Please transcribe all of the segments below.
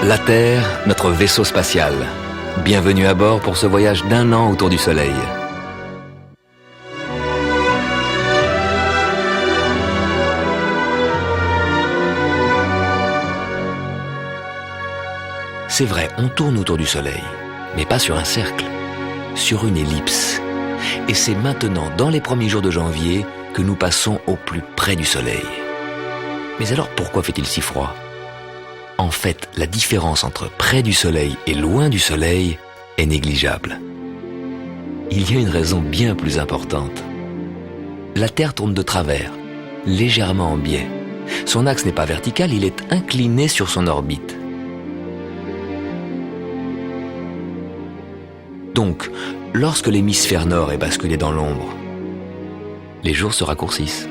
La Terre, notre vaisseau spatial. Bienvenue à bord pour ce voyage d'1 an autour du Soleil. C'est vrai, on tourne autour du Soleil, mais pas sur un cercle, sur une ellipse. Et c'est maintenant, dans les premiers jours de janvier, que nous passons au plus près du Soleil. Mais alors pourquoi fait-il si froid ? En fait, la différence entre près du Soleil et loin du Soleil est négligeable. Il y a une raison bien plus importante. La Terre tourne de travers, légèrement en biais. Son axe n'est pas vertical, il est incliné sur son orbite. Donc, lorsque l'hémisphère nord est basculé dans l'ombre, les jours se raccourcissent.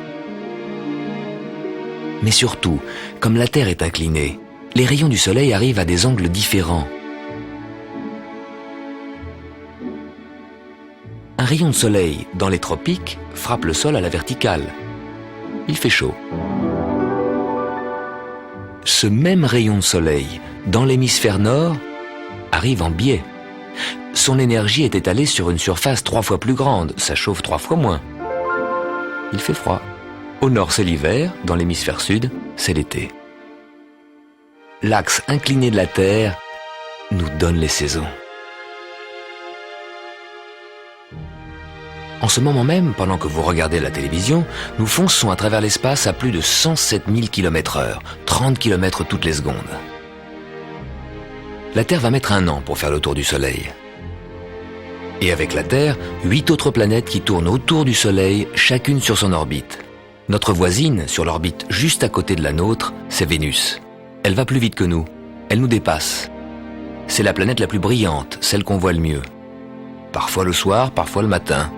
Mais surtout, comme la Terre est inclinée, les rayons du Soleil arrivent à des angles différents. Un rayon de soleil dans les tropiques frappe le sol à la verticale. Il fait chaud. Ce même rayon de soleil dans l'hémisphère nord arrive en biais. Son énergie est étalée sur une surface 3 fois plus grande, ça chauffe 3 fois moins. Il fait froid. Au nord, c'est l'hiver, dans l'hémisphère sud, c'est l'été. L'axe incliné de la Terre nous donne les saisons. En ce moment même, pendant que vous regardez la télévision, nous fonçons à travers l'espace à plus de 107 000 km/h, 30 km toutes les secondes. La Terre va mettre 1 an pour faire le tour du Soleil. Et avec la Terre, 8 autres planètes qui tournent autour du Soleil, chacune sur son orbite. Notre voisine, sur l'orbite juste à côté de la nôtre, c'est Vénus. Elle va plus vite que nous. Elle nous dépasse. C'est la planète la plus brillante, celle qu'on voit le mieux. Parfois le soir, parfois le matin.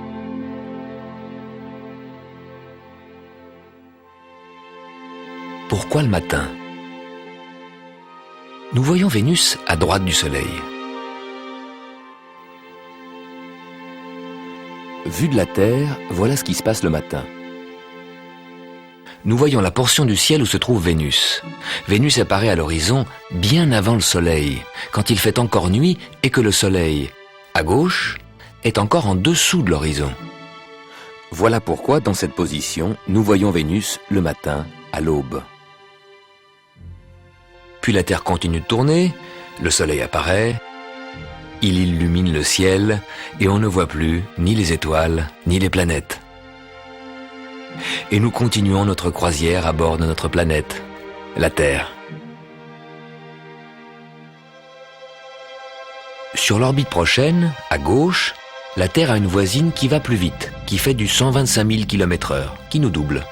Pourquoi le matin ? Nous voyons Vénus à droite du Soleil. Vu de la Terre, voilà ce qui se passe le matin. Nous voyons la portion du ciel où se trouve Vénus. Vénus apparaît à l'horizon bien avant le Soleil, quand il fait encore nuit et que le Soleil, à gauche, est encore en dessous de l'horizon. Voilà pourquoi, dans cette position, nous voyons Vénus le matin, à l'aube. Puis la Terre continue de tourner, le Soleil apparaît, il illumine le ciel et on ne voit plus ni les étoiles ni les planètes. Et nous continuons notre croisière à bord de notre planète, la Terre. Sur l'orbite prochaine, à gauche, la Terre a une voisine qui va plus vite, qui fait du 125 000 km/h, qui nous double.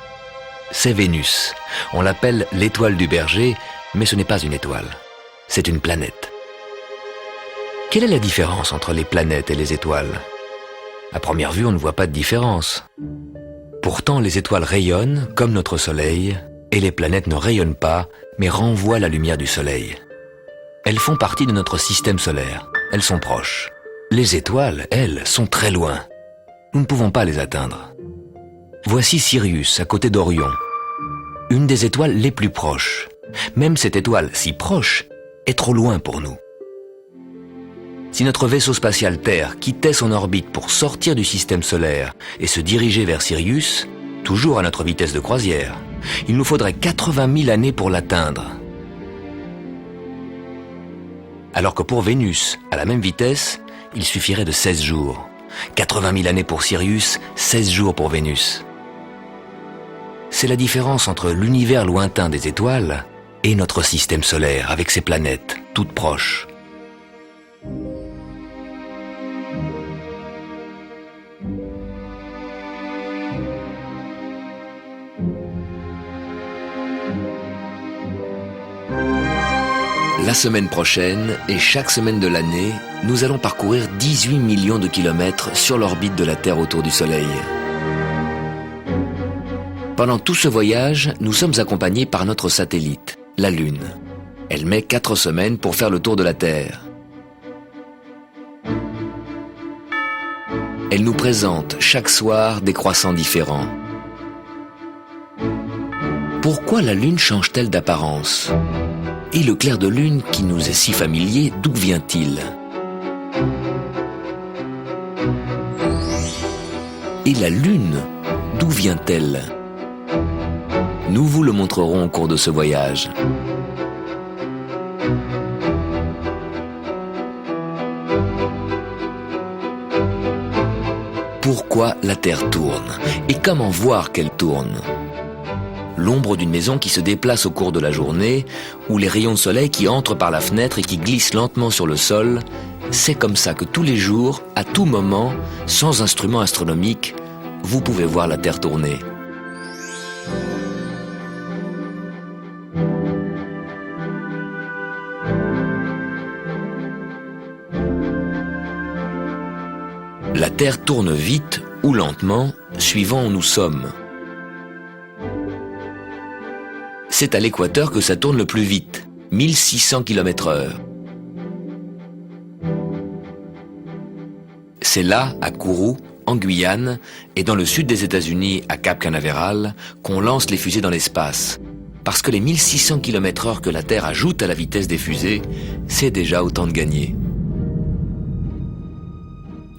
C'est Vénus. On l'appelle l'étoile du berger, mais ce n'est pas une étoile, c'est une planète. Quelle est la différence entre les planètes et les étoiles ? À première vue, on ne voit pas de différence. Pourtant, les étoiles rayonnent, comme notre Soleil, et les planètes ne rayonnent pas, mais renvoient la lumière du Soleil. Elles font partie de notre système solaire, elles sont proches. Les étoiles, elles, sont très loin. Nous ne pouvons pas les atteindre. Voici Sirius, à côté d'Orion, une des étoiles les plus proches. Même cette étoile, si proche, est trop loin pour nous. Si notre vaisseau spatial Terre quittait son orbite pour sortir du système solaire et se diriger vers Sirius, toujours à notre vitesse de croisière, il nous faudrait 80 000 années pour l'atteindre. Alors que pour Vénus, à la même vitesse, il suffirait de 16 jours. 80 000 années pour Sirius, 16 jours pour Vénus. C'est la différence entre l'univers lointain des étoiles et notre système solaire avec ses planètes, toutes proches. La semaine prochaine, et chaque semaine de l'année, nous allons parcourir 18 millions de kilomètres sur l'orbite de la Terre autour du Soleil. Pendant tout ce voyage, nous sommes accompagnés par notre satellite, la Lune. Elle met 4 semaines pour faire le tour de la Terre. Elle nous présente chaque soir des croissants différents. Pourquoi la Lune change-t-elle d'apparence ? Et le clair de lune qui nous est si familier, d'où vient-il? Et la lune, d'où vient-elle? Nous vous le montrerons au cours de ce voyage. Pourquoi la Terre tourne? Et comment voir qu'elle tourne? L'ombre d'une maison qui se déplace au cours de la journée, ou les rayons de soleil qui entrent par la fenêtre et qui glissent lentement sur le sol, c'est comme ça que tous les jours, à tout moment, sans instrument astronomique, vous pouvez voir la Terre tourner. La Terre tourne vite ou lentement, suivant où nous sommes. C'est à l'équateur que ça tourne le plus vite, 1600 km/h. C'est là, à Kourou, en Guyane, et dans le sud des États-Unis, à Cap Canaveral, qu'on lance les fusées dans l'espace. Parce que les 1600 km/h que la Terre ajoute à la vitesse des fusées, c'est déjà autant de gagné.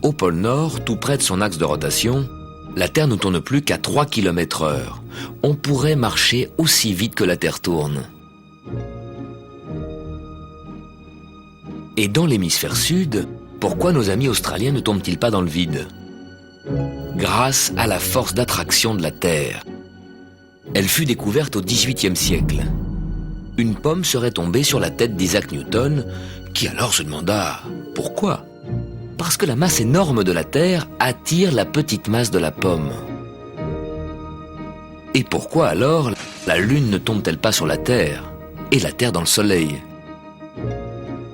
Au pôle Nord, tout près de son axe de rotation, la Terre ne tourne plus qu'à 3 km/h. On pourrait marcher aussi vite que la Terre tourne. Et dans l'hémisphère sud, pourquoi nos amis australiens ne tombent-ils pas dans le vide? Grâce à la force d'attraction de la Terre. Elle fut découverte au XVIIIe siècle. Une pomme serait tombée sur la tête d'Isaac Newton, qui alors se demanda pourquoi? Parce que la masse énorme de la Terre attire la petite masse de la pomme. Et pourquoi alors la Lune ne tombe-t-elle pas sur la Terre et la Terre dans le Soleil?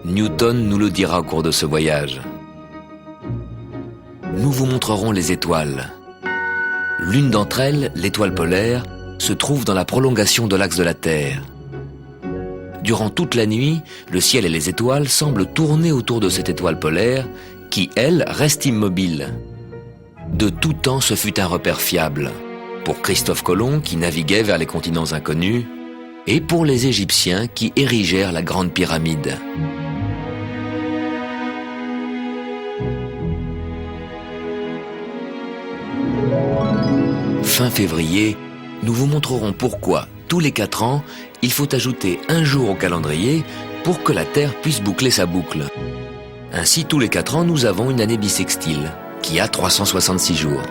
Newton nous le dira au cours de ce voyage. Nous vous montrerons les étoiles. L'une d'entre elles, l'étoile polaire, se trouve dans la prolongation de l'axe de la Terre. Durant toute la nuit, le ciel et les étoiles semblent tourner autour de cette étoile polaire qui, elle, reste immobile. De tout temps, ce fut un repère fiable. Pour Christophe Colomb, qui naviguait vers les continents inconnus, et pour les Égyptiens qui érigèrent la Grande Pyramide. Fin février, nous vous montrerons pourquoi, tous les 4 ans, il faut ajouter un jour au calendrier pour que la Terre puisse boucler sa boucle. Ainsi, tous les 4 ans, nous avons une année bissextile, qui a 366 jours.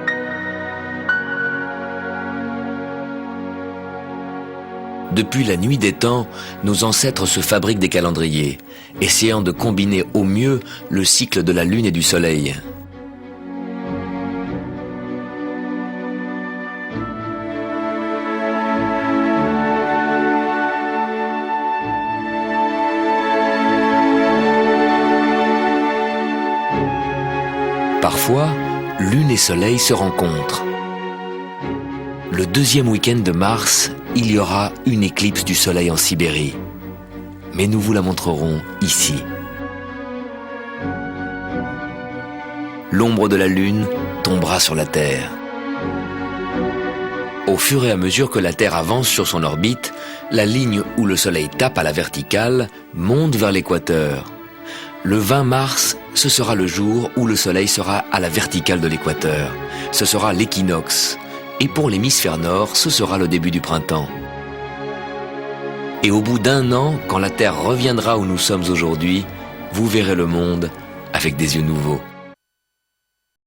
Depuis la nuit des temps, nos ancêtres se fabriquent des calendriers, essayant de combiner au mieux le cycle de la Lune et du Soleil. Parfois, Lune et Soleil se rencontrent. Le deuxième week-end de mars, il y aura une éclipse du Soleil en Sibérie. Mais nous vous la montrerons ici. L'ombre de la Lune tombera sur la Terre. Au fur et à mesure que la Terre avance sur son orbite, la ligne où le Soleil tape à la verticale monte vers l'équateur. Le 20 mars, ce sera le jour où le Soleil sera à la verticale de l'équateur. Ce sera l'équinoxe. Et pour l'hémisphère nord, ce sera le début du printemps. Et au bout d'1 an, quand la Terre reviendra où nous sommes aujourd'hui, vous verrez le monde avec des yeux nouveaux.